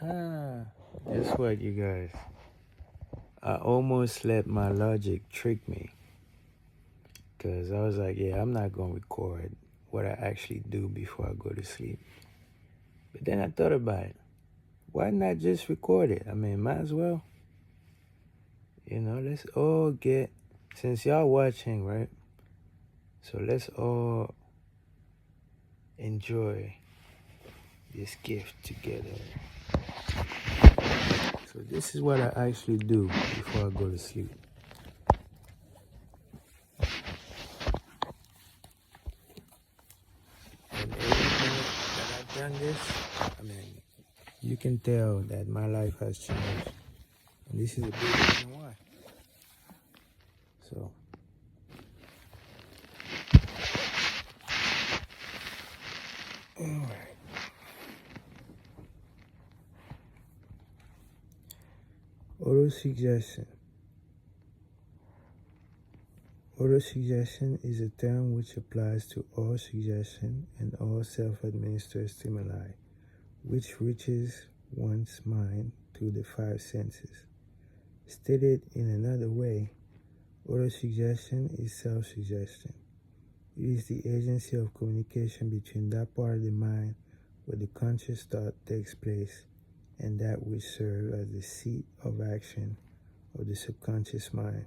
Ah, guess what, you guys? I almost let my logic trick me. Because I was like, yeah, I'm not going to record what I actually do before I go to sleep. But then I thought about it. Why not just record it? I mean, might as well. Let's all since y'all watching, right? So let's all enjoy this gift together. So this is what I actually do before I go to sleep. And every minute that I've done this, I mean, you can tell that my life has changed. And this is a big reason why. So, alright. Autosuggestion. Autosuggestion is a term which applies to all suggestion and all self-administered stimuli, which reaches one's mind through the five senses. Stated in another way, autosuggestion is self-suggestion. It is the agency of communication between that part of the mind where the conscious thought takes place and that which serves as the seat of action of the subconscious mind.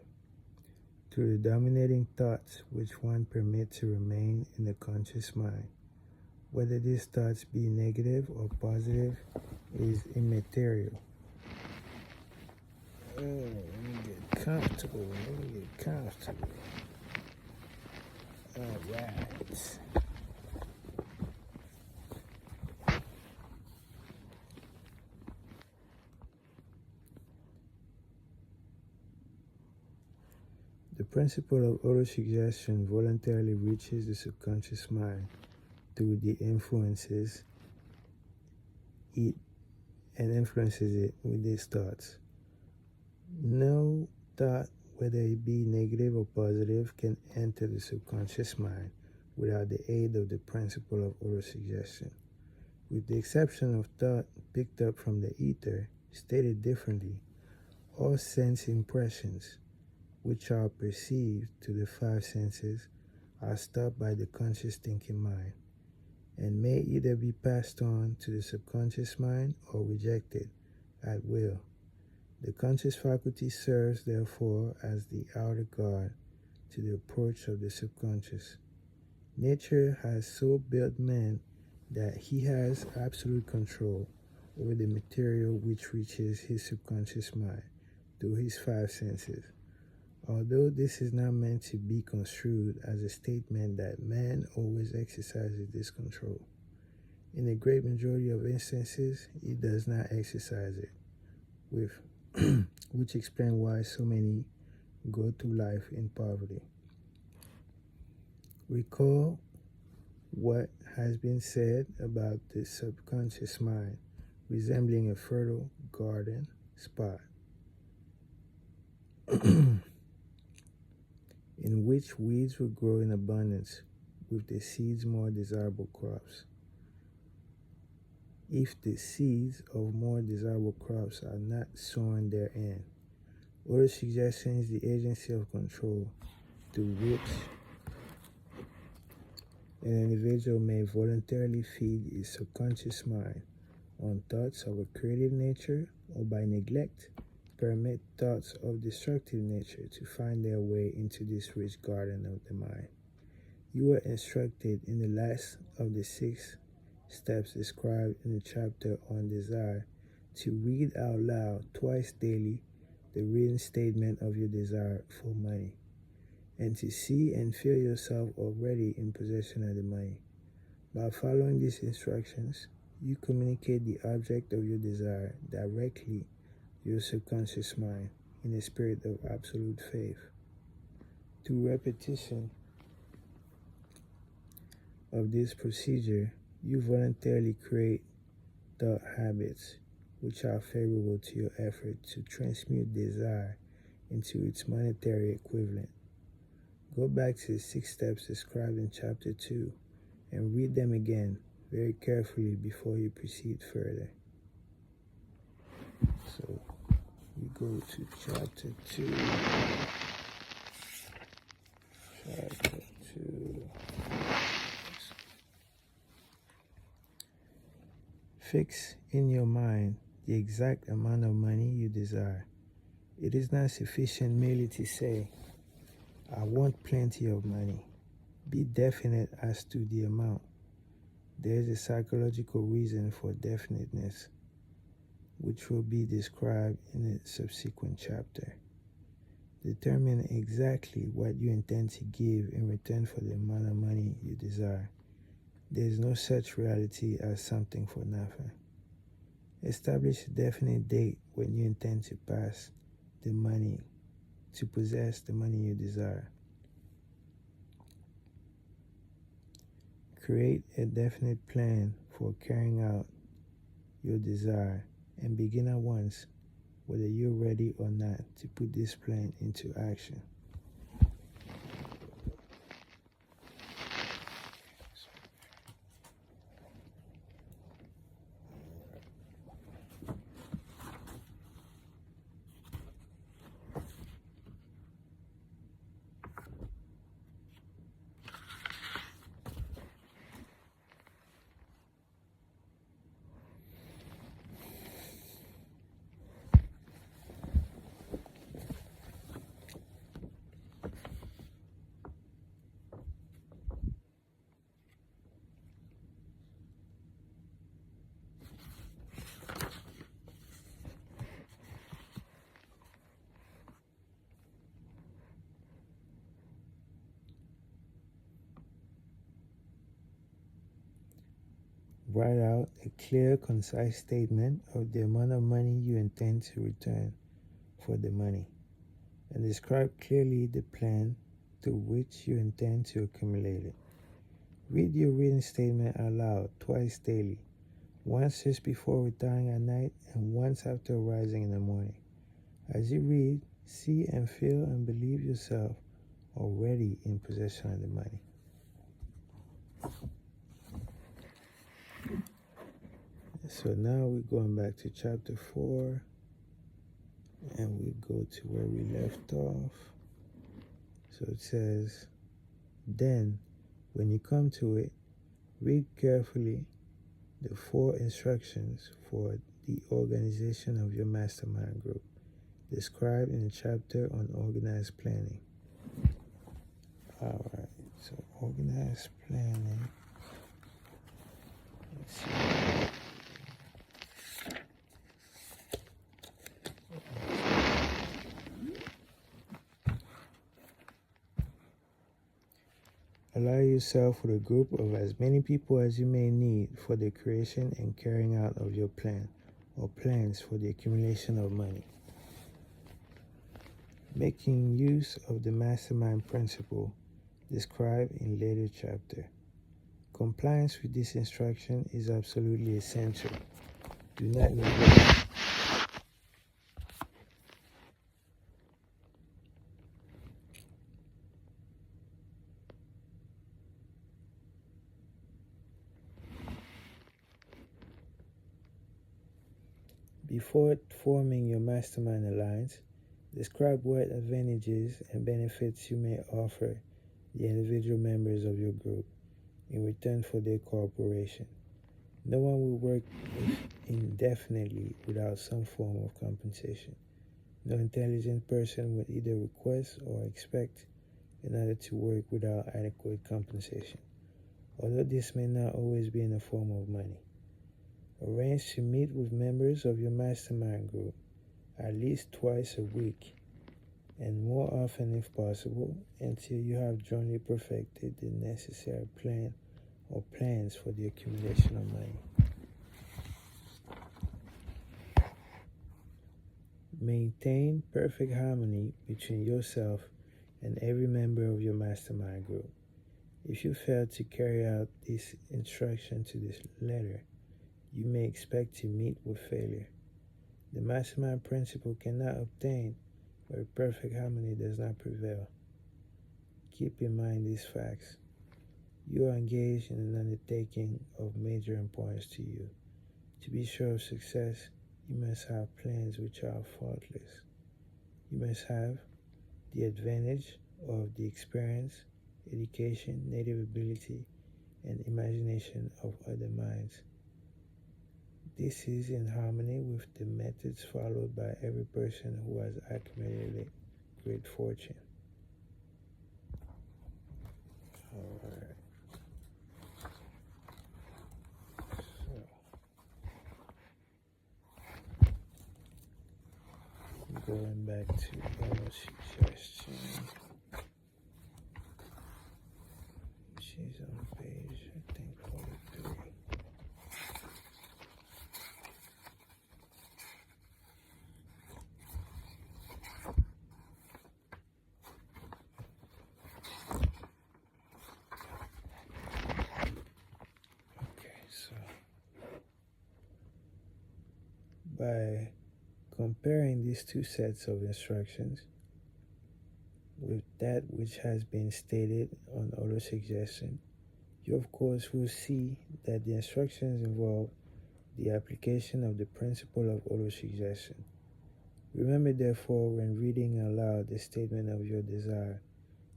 Through the dominating thoughts which one permits to remain in the conscious mind. Whether these thoughts be negative or positive is immaterial. Let me get comfortable. Alright. The principle of autosuggestion voluntarily reaches the subconscious mind through the influences it with these thoughts. No thought, whether it be negative or positive, can enter the subconscious mind without the aid of the principle of autosuggestion. With the exception of thought picked up from the ether, stated differently, all sense impressions, which are perceived to the five senses, are stopped by the conscious thinking mind, and may either be passed on to the subconscious mind or rejected at will. The conscious faculty serves, therefore, as the outer guard to the approach of the subconscious. Nature has so built man that he has absolute control over the material which reaches his subconscious mind through his five senses. Although this is not meant to be construed as a statement that man always exercises this control. In a great majority of instances, he does not exercise it, which explains why so many go through life in poverty. Recall what has been said about the subconscious mind resembling a fertile garden spot in which weeds will grow in abundance with the seeds more desirable crops. If the seeds of more desirable crops are not sown therein, autosuggestion is the agency of control through which an individual may voluntarily feed his subconscious mind on thoughts of a creative nature, or by neglect, permit thoughts of destructive nature to find their way into this rich garden of the mind. You are instructed in the last of the 6 steps described in the chapter on desire to read out loud twice daily the written statement of your desire for money, and to see and feel yourself already in possession of the money. By following these instructions, you communicate the object of your desire directly to your subconscious mind in a spirit of absolute faith. Through repetition of this procedure, you voluntarily create thought habits which are favorable to your effort to transmute desire into its monetary equivalent. Go back to the 6 steps described in Chapter 2 and read them again very carefully before you proceed further. go to chapter 2. Chapter 2. Fix in your mind the exact amount of money you desire. It is not sufficient merely to say, I want plenty of money. Be definite as to the amount. There is a psychological reason for definiteness, which will be described in a subsequent chapter. Determine exactly what you intend to give in return for the amount of money you desire. There is no such reality as something for nothing. Establish a definite date when you intend to possess the money you desire. Create a definite plan for carrying out your desire and begin at once, whether you're ready or not, to put this plan into action. Write out a clear, concise statement of the amount of money you intend to return for the money, and describe clearly the plan through which you intend to accumulate it. Read your written statement aloud twice daily, once just before retiring at night and once after rising in the morning. As you read, see and feel and believe yourself already in possession of the money. So now we're going back to chapter 4, and we go to where we left off. So it says, then when you come to it, read carefully the 4 instructions for the organization of your mastermind group, described in the chapter on organized planning. Alright, so organized planning. Let's see. Allow yourself with a group of as many people as you may need for the creation and carrying out of your plan or plans for the accumulation of money. Making use of the mastermind principle described in later chapter. Compliance with this instruction is absolutely essential. Do not neglect it. Before forming your mastermind alliance, describe what advantages and benefits you may offer the individual members of your group in return for their cooperation. No one will work indefinitely without some form of compensation. No intelligent person would either request or expect another to work without adequate compensation, although this may not always be in the form of money. Arrange to meet with members of your mastermind group at least twice a week, and more often if possible, until you have jointly perfected the necessary plan or plans for the accumulation of money. Maintain perfect harmony between yourself and every member of your mastermind group. If you fail to carry out this instruction to this letter, you may expect to meet with failure. The mastermind principle cannot obtain where perfect harmony does not prevail. Keep in mind these facts. You are engaged in an undertaking of major importance to you. To be sure of success, you must have plans which are faultless. You must have the advantage of the experience, education, native ability, and imagination of other minds. This is in harmony with the methods followed by every person who has accumulated great fortune. Alright. So, going back to our suggestion, which is on page, I think, 43. By comparing these two sets of instructions with that which has been stated on autosuggestion, you of course will see that the instructions involve the application of the principle of autosuggestion. Remember therefore, when reading aloud the statement of your desire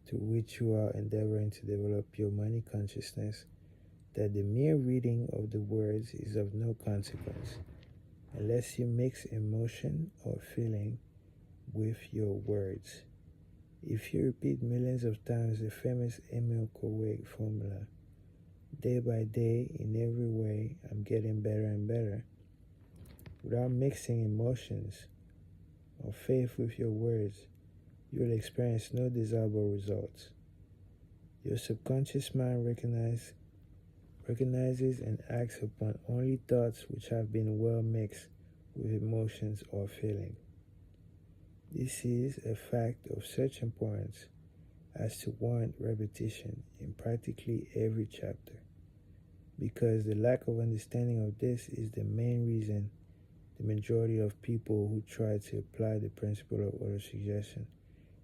to which you are endeavoring to develop your money consciousness, that the mere reading of the words is of no consequence unless you mix emotion or feeling with your words. If you repeat millions of times the famous Emil Coué formula, day by day, in every way, I'm getting better and better, without mixing emotions or faith with your words, you will experience no desirable results. Your subconscious mind recognizes and acts upon only thoughts which have been well mixed with emotions or feeling. This is a fact of such importance as to warrant repetition in practically every chapter, because the lack of understanding of this is the main reason the majority of people who try to apply the principle of autosuggestion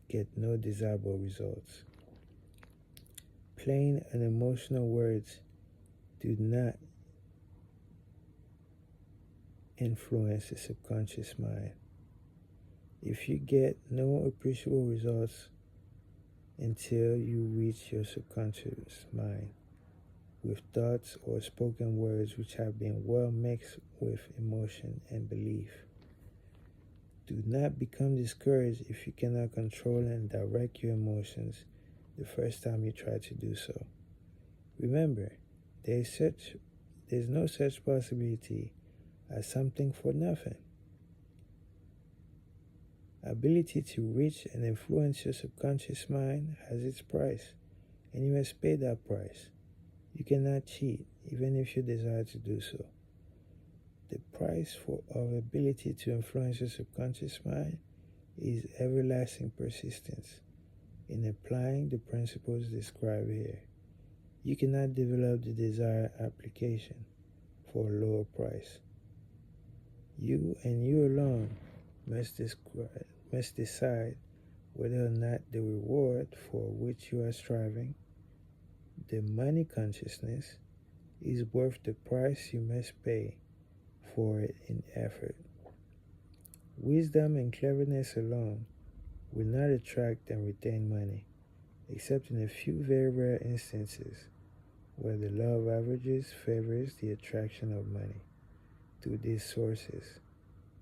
get no desirable results. Plain and emotional words do not influence the subconscious mind. If you get no appreciable results until you reach your subconscious mind with thoughts or spoken words which have been well mixed with emotion and belief, do not become discouraged if you cannot control and direct your emotions the first time you try to do so. Remember, there's no such possibility as something for nothing. Ability to reach and influence your subconscious mind has its price, and you must pay that price. You cannot cheat, even if you desire to do so. The price of ability to influence your subconscious mind is everlasting persistence in applying the principles described here. You cannot develop the desired application for a lower price. You and you alone must decide whether or not the reward for which you are striving, the money consciousness, is worth the price you must pay for it in effort. Wisdom and cleverness alone will not attract and retain money, except in a few very rare instances where the law of averages favors the attraction of money through these sources.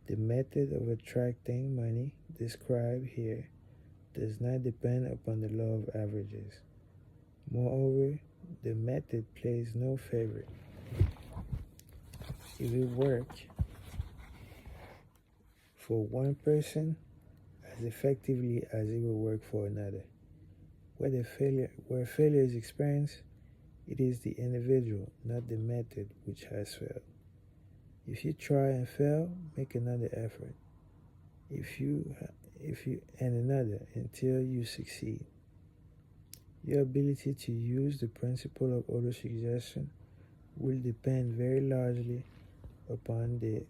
The method of attracting money described here does not depend upon the law of averages. Moreover, the method plays no favor. It will work for one person as effectively as it will work for another. Where failure is experienced, it is the individual, not the method, which has failed. If you try and fail, make another effort. And another until you succeed. Your ability to use the principle of autosuggestion will depend very largely upon your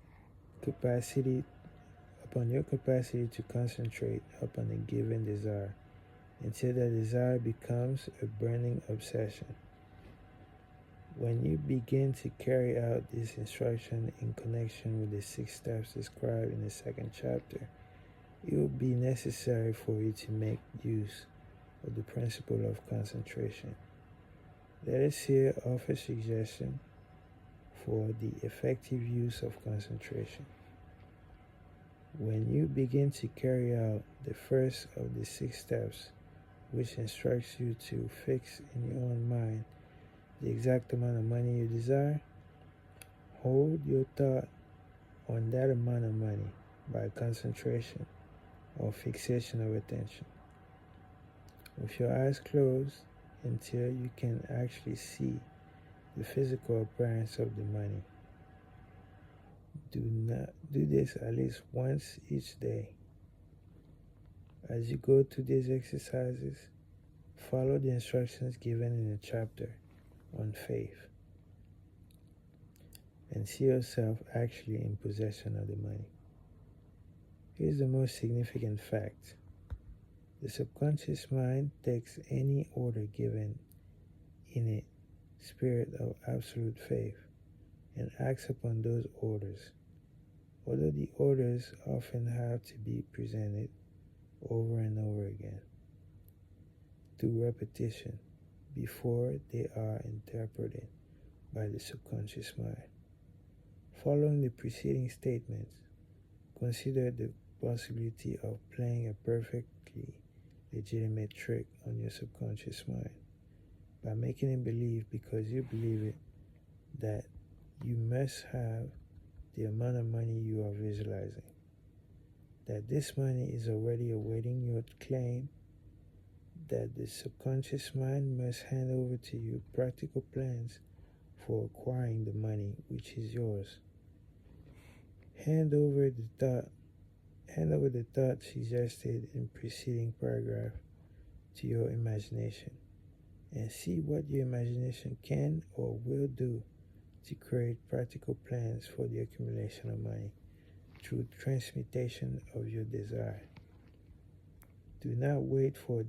capacity to concentrate upon a given desire until that desire becomes a burning obsession. When you begin to carry out this instruction in connection with the 6 steps described in the 2nd chapter, it will be necessary for you to make use of the principle of concentration. Let us here offer suggestion for the effective use of concentration. When you begin to carry out the first of the 6 steps, which instructs you to fix in your own mind the exact amount of money you desire, hold your thought on that amount of money by concentration or fixation of attention. With your eyes closed until you can actually see the physical appearance of the money. Do this at least once each day. As you go through these exercises, follow the instructions given in the chapter on faith and see yourself actually in possession of the money. Here's the most significant fact. The subconscious mind takes any order given in a spirit of absolute faith and acts upon those orders, although the orders often have to be presented over and over again through repetition before they are interpreted by the subconscious mind. Following the preceding statements, consider the possibility of playing a perfectly legitimate trick on your subconscious mind by making it believe, because you believe it, that you must have the amount of money you are visualizing, that this money is already awaiting your claim, that the subconscious mind must hand over to you practical plans for acquiring the money which is yours. Hand over the thought suggested in preceding paragraph to your imagination and see what your imagination can or will do to create practical plans for the accumulation of money through transmutation of your desire. Do not wait for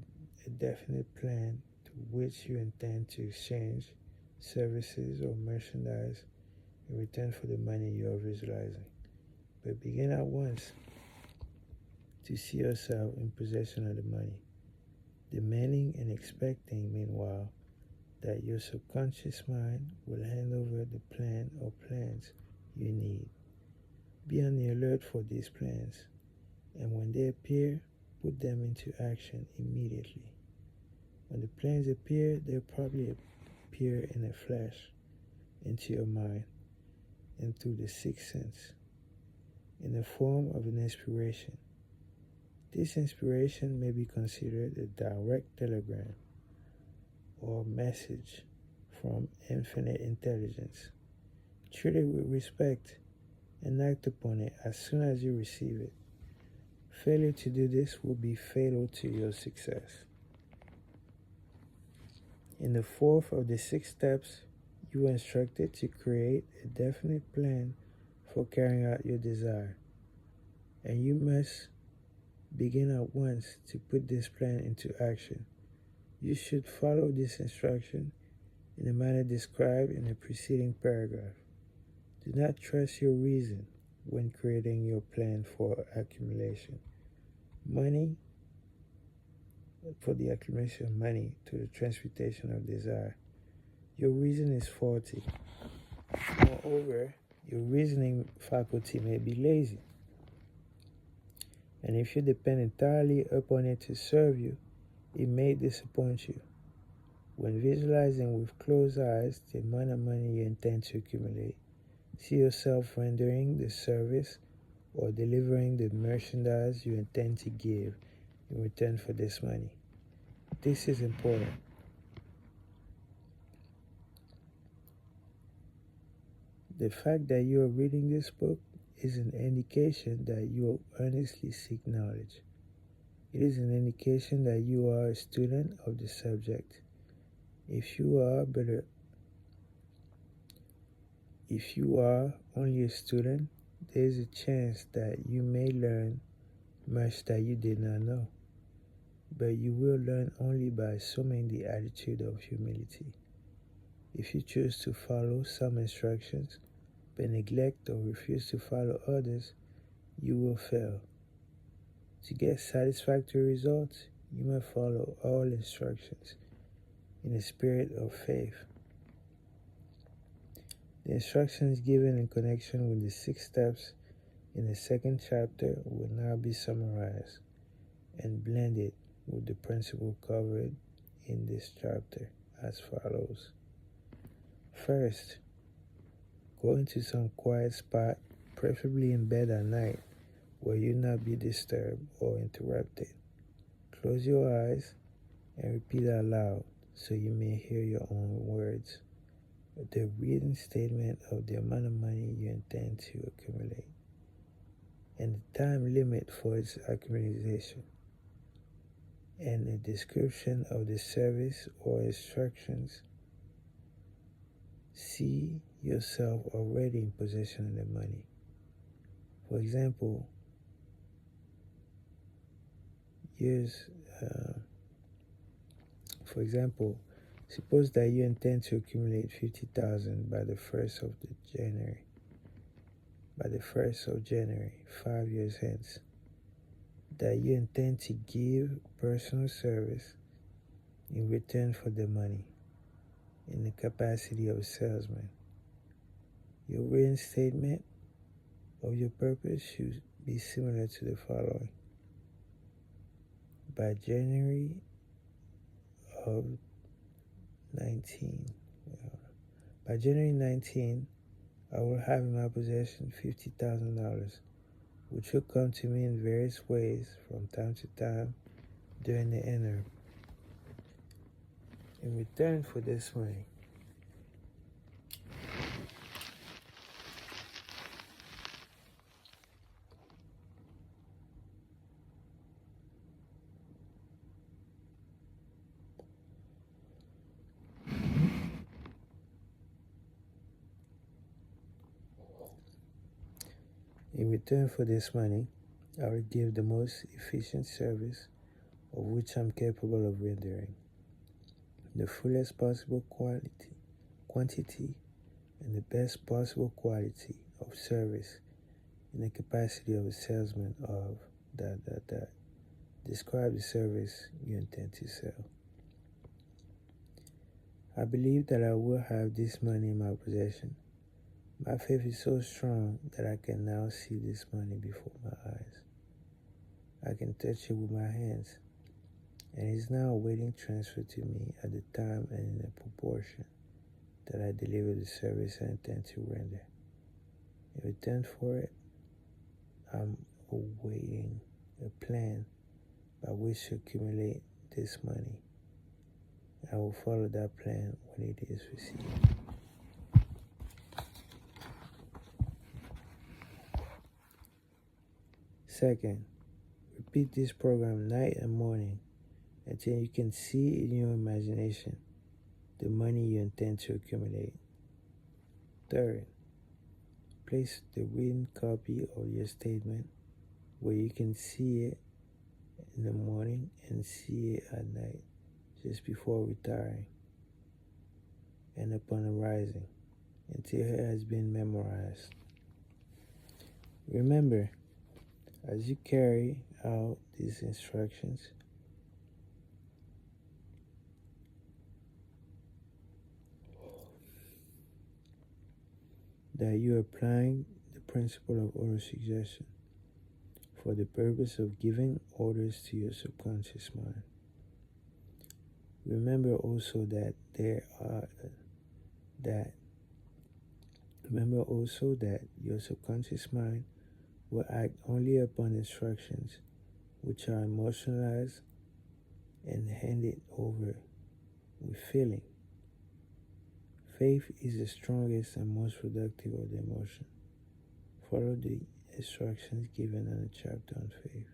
a definite plan to which you intend to exchange services or merchandise in return for the money you are visualizing, but begin at once to see yourself in possession of the money, demanding and expecting, meanwhile, that your subconscious mind will hand over the plan or plans you need. Be on the alert for these plans, and when they appear, put them into action immediately. When the plans appear, they'll probably appear in a flash into your mind and through the sixth sense, in the form of an inspiration. This inspiration may be considered a direct telegram or message from infinite intelligence. Treat it with respect and act upon it as soon as you receive it. Failure to do this will be fatal to your success. In the fourth of the 6 steps, you are instructed to create a definite plan for carrying out your desire, and you must begin at once to put this plan into action. You should follow this instruction in the manner described in the preceding paragraph. Do not trust your reason when creating your plan for accumulation. For the accumulation of money to the transmutation of desire. Your reason is faulty. Moreover, your reasoning faculty may be lazy. And if you depend entirely upon it to serve you, it may disappoint you. When visualizing with closed eyes the amount of money you intend to accumulate, see yourself rendering the service or delivering the merchandise you intend to give in return for this money. This is important. The fact that you are reading this book is an indication that you earnestly seek knowledge. It is an indication that you are a student of the subject. If you are only a student, there is a chance that you may learn much that you did not know. But you will learn only by assuming the attitude of humility. If you choose to follow some instructions, but neglect or refuse to follow others, you will fail. To get satisfactory results, you must follow all instructions in a spirit of faith. The instructions given in connection with the 6 steps in the 2nd chapter will now be summarized and blended with the principle covered in this chapter as follows. First, go into some quiet spot, preferably in bed at night, where you'll not be disturbed or interrupted. Close your eyes and repeat out loud so you may hear your own words the written statement of the amount of money you intend to accumulate and the time limit for its accumulation, and a description of the service or instructions. See yourself already in possession of the money. For example, suppose that you intend to accumulate 50,000 by the 1st of January. By the 1st of January, 5 years hence, that you intend to give personal service in return for the money in the capacity of a salesman. Your written statement of your purpose should be similar to the following. By January of 19, by January 19, I will have in my possession $50,000, which will come to me in various ways from time to time during the interim. In return for this money, I will give the most efficient service of which I'm capable of rendering, the fullest possible quantity, and the best possible quality of service in the capacity of a salesman of ... Describe the service you intend to sell. I believe that I will have this money in my possession. My faith is so strong that I can now see this money before my eyes. I can touch it with my hands, and it is now awaiting transfer to me at the time and in the proportion that I deliver the service I intend to render. In return for it, I'm awaiting a plan by which to accumulate this money. I will follow that plan when it is received. Second, repeat this program night and morning until you can see in your imagination the money you intend to accumulate. Third, place the written copy of your statement where you can see it in the morning and see it at night just before retiring and upon arising until it has been memorized. Remember, as you carry out these instructions, that you are applying the principle of autosuggestion for the purpose of giving orders to your subconscious mind. Remember also that your subconscious mind will act only upon instructions which are emotionalized and handed over with feeling. Faith is the strongest and most productive of the emotion. Follow the instructions given in the chapter on faith.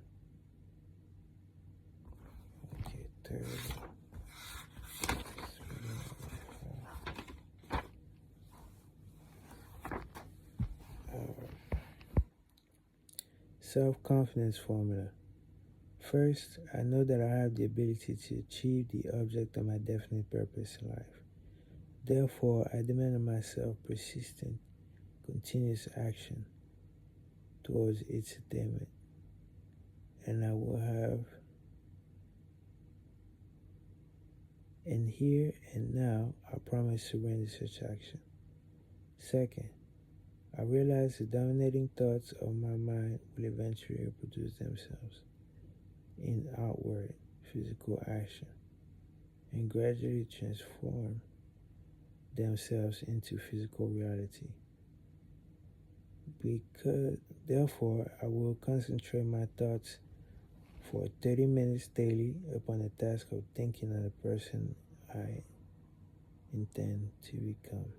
Okay, third. Self-confidence formula. First, I know that I have the ability to achieve the object of my definite purpose in life. Therefore, I demand of myself persistent, continuous action towards its attainment. and I will have and here and now I promise to bring such action. Second, I realize the dominating thoughts of my mind will eventually reproduce themselves in outward physical action and gradually transform themselves into physical reality. Because therefore I will concentrate my thoughts for 30 minutes daily upon the task of thinking of the person I intend to become.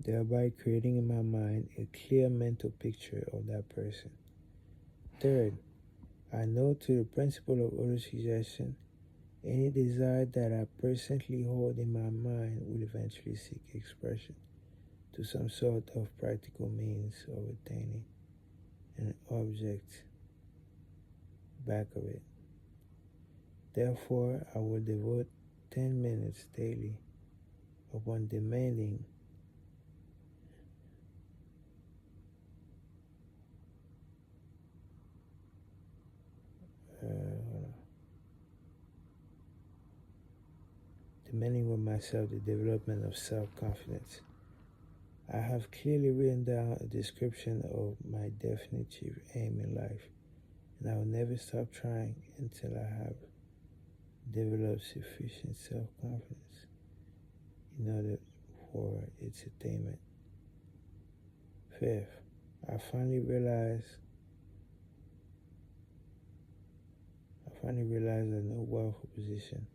Thereby creating in my mind a clear mental picture of that person. Third, I know through the principle of autosuggestion, any desire that I presently hold in my mind will eventually seek expression to some sort of practical means of attaining an object back of it. Therefore, I will devote 10 minutes daily upon demanding demanding of myself the development of self-confidence. I have clearly written down a description of my definitive aim in life, and I will never stop trying until I have developed sufficient self-confidence in order for its attainment. Fifth, I finally realized that no wealth or position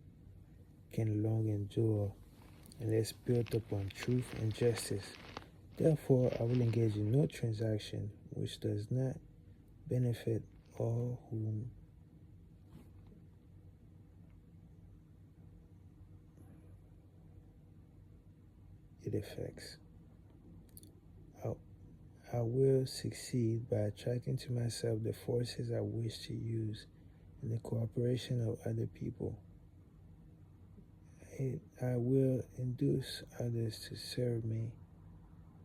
can long endure unless built upon truth and justice. Therefore, I will engage in no transaction which does not benefit all whom it affects. I will succeed by attracting to myself the forces I wish to use and the cooperation of other people. I will induce others to serve me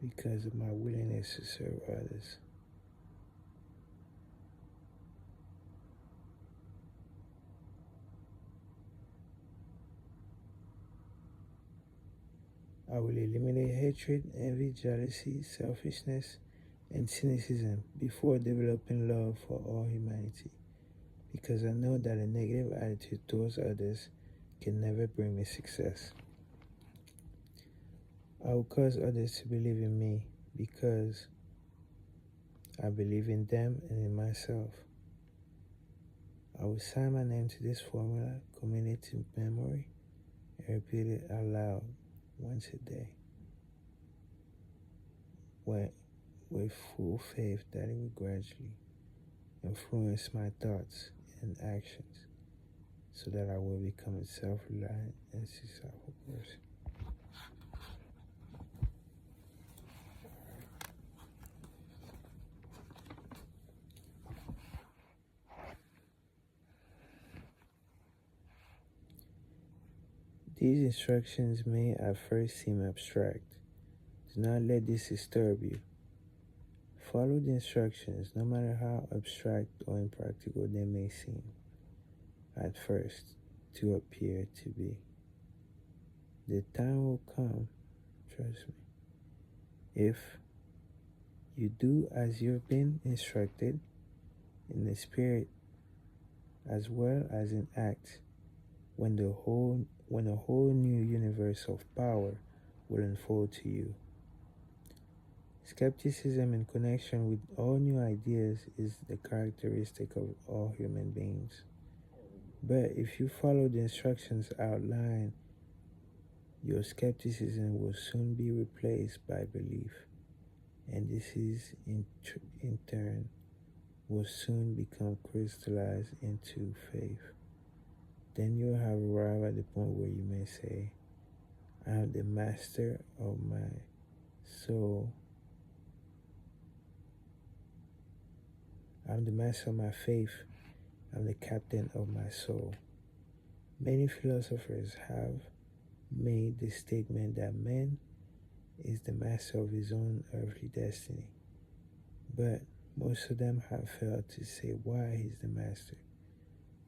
because of my willingness to serve others. I will eliminate hatred, envy, jealousy, selfishness, and cynicism before developing love for all humanity, because I know that a negative attitude towards others can never bring me success. I will cause others to believe in me because I believe in them and in myself. I will sign my name to this formula, commit it to memory, and repeat it aloud once a day with full faith that it will gradually influence my thoughts and actions so that I will become a self-reliant and successful person. These instructions may at first seem abstract. Do not let this disturb you. Follow the instructions no matter how abstract or impractical they may seem at first to appear to be. The time will come, trust me, if you do as you've been instructed in the spirit as well as in act, when a whole new universe of power will unfold to you. Skepticism in connection with all new ideas is the characteristic of all human beings. But if you follow the instructions outlined, your skepticism will soon be replaced by belief, and this is in turn will soon become crystallized into faith. Then you have arrived at the point where you may say, I am the master of my soul. I'm the master of my faith. I'm the captain of my soul. Many philosophers have made the statement that man is the master of his own earthly destiny, but most of them have failed to say why he's the master.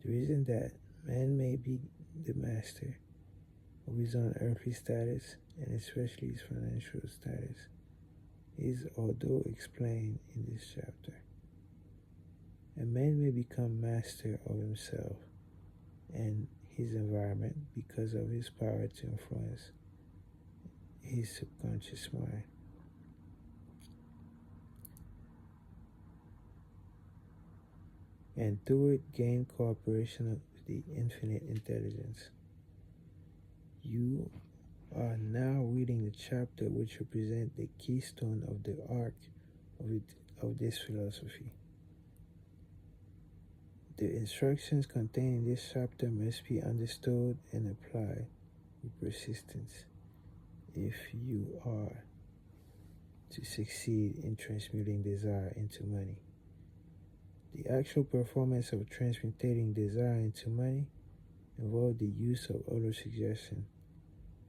The reason that man may be the master of his own earthly status, and especially his financial status, is although explained in this chapter. A man may become master of himself and his environment because of his power to influence his subconscious mind. And through it gain cooperation with the infinite intelligence. You are now reading the chapter which represents the keystone of the arc of this philosophy. The instructions contained in this chapter must be understood and applied with persistence if you are to succeed in transmuting desire into money. The actual performance of transmuting desire into money involves the use of autosuggestion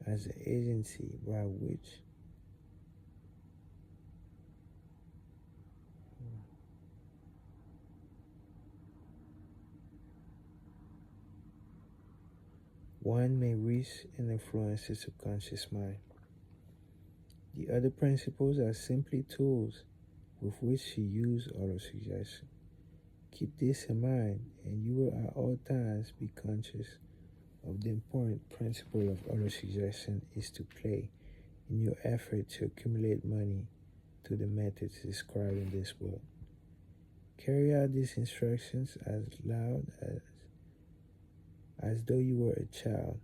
as the agency by which one may reach and influence the subconscious mind. The other principles are simply tools with which to use autosuggestion. Keep this in mind, and you will at all times be conscious of the important principle of autosuggestion is to play in your effort to accumulate money through the methods described in this book. Carry out these instructions as loud as though you were a child.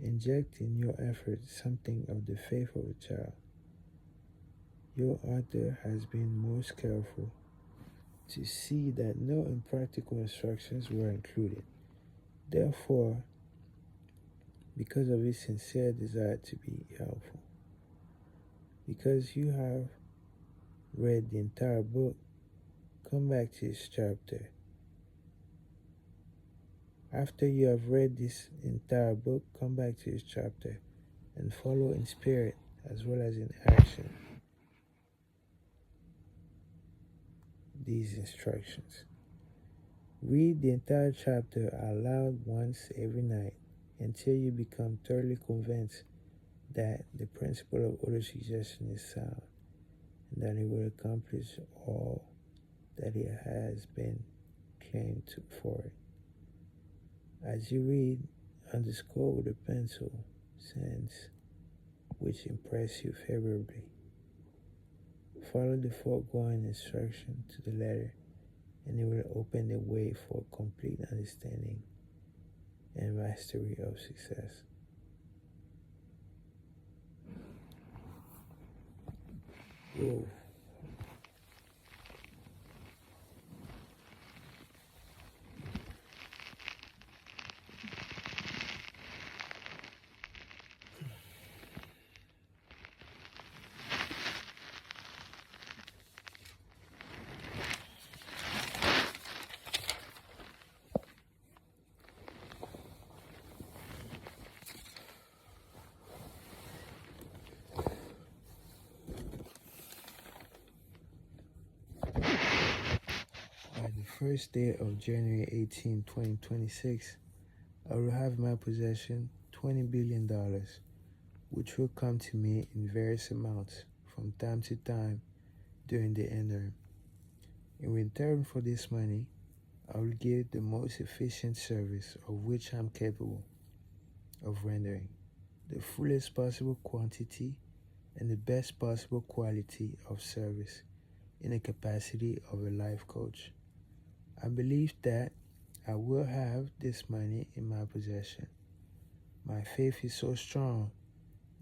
Inject in your efforts something of the faith of a child. Your author has been most careful to see that no impractical instructions were included. Therefore, because of his sincere desire to be helpful, because you have read the entire book, come back to this chapter. After you have read this entire book, come back to this chapter and follow in spirit as well as in action these instructions. Read the entire chapter aloud once every night until you become thoroughly convinced that the principle of autosuggestion is sound and that it will accomplish all that it has been claimed for it. As you read, underscore with a pencil sense which impress you favorably. Follow the foregoing instruction to the letter, and it will open the way for complete understanding and mastery of success. Whoa. By the first day of January 18, 2026, I will have in my possession $20 billion, which will come to me in various amounts from time to time during the interim. In return for this money, I will give the most efficient service of which I am capable of rendering, the fullest possible quantity and the best possible quality of service in the capacity of a life coach. I believe that I will have this money in my possession. My faith is so strong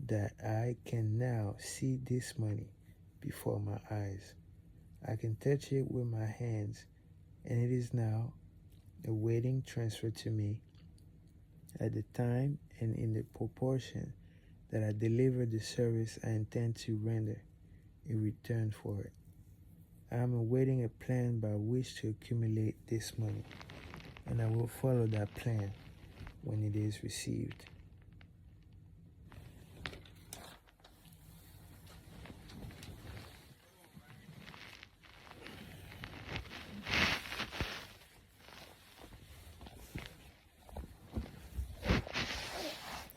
that I can now see this money before my eyes. I can touch it with my hands, and it is now awaiting transfer to me at the time and in the proportion that I deliver the service I intend to render in return for it. I am awaiting a plan by which to accumulate this money. and I will follow that plan when it is received.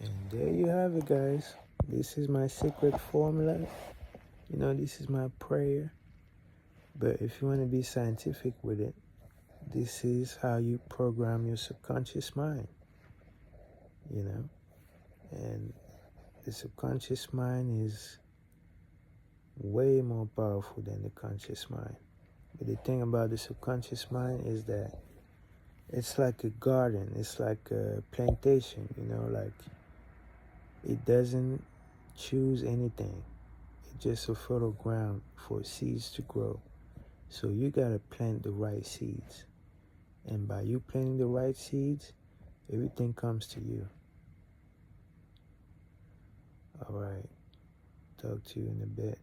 And there you have it, guys. This is my secret formula. You know, this is my prayer. But if you want to be scientific with it, this is how you program your subconscious mind, you know. And the subconscious mind is way more powerful than the conscious mind. But the thing about the subconscious mind is that it's like a garden. It's like a plantation, you know, like it doesn't choose anything. It's just a fertile ground for seeds to grow. So you got to plant the right seeds. And by you planting the right seeds, everything comes to you. All right. Talk to you in a bit.